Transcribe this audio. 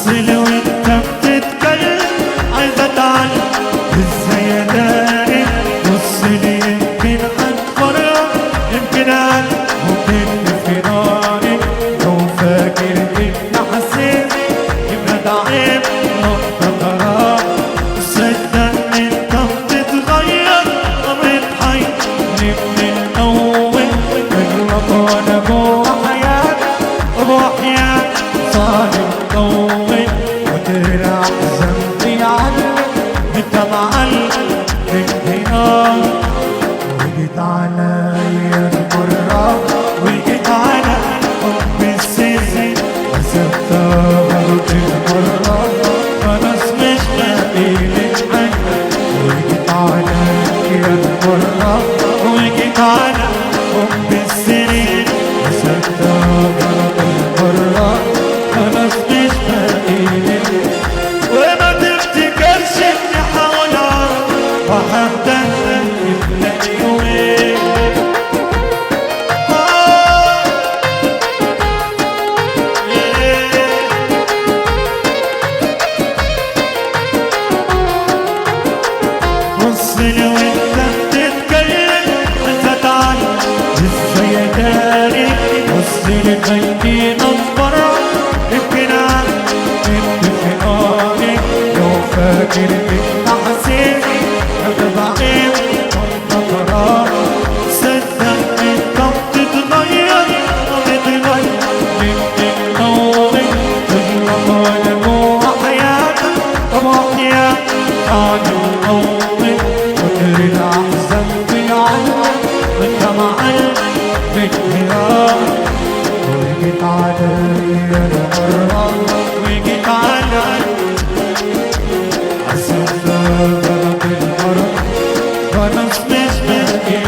لي وانت بتتكلم عايز اتعلم ازاي اداري. بص لي يمكن اتفرج يمكن ممكن في ناري. لو فاكر اني حسيت يبقى ده عيب نقطة قرار. صدق انت بتتغير وبتحير من الاول. اغلط وانا جوا حياتك وبوحياتك صادق طول وترجع ذنبي عنك. انت معلم انهيار وجيت عليا المرة وجيت على حب السر وسبتها المرة. خلاص مش بقيلك عنك وجيت عليا المرة وجيت على حب السر وسبتها المرة. خلاص مش بقيلك وما تفتكرش اني حاول اعرف وهبدأ تلاقي يومين. بص لي وانت بتتكلم عايز اتعلم ازاي اداري. بص لي خليني اتفرج يمكن انتفاضي. لو فاكر انت حسيت هتبقى عيب نقطة قرار. صدق انت بتتغير وبتغير من نومك. تغلط وانا جوا حياتك وبحياتك عادي نومك وترجع ذنبي عنك. انت معلم بانهيار وجيت عليا المرة وجيت عليا حسيت غلط المرة. خلاص مش باقي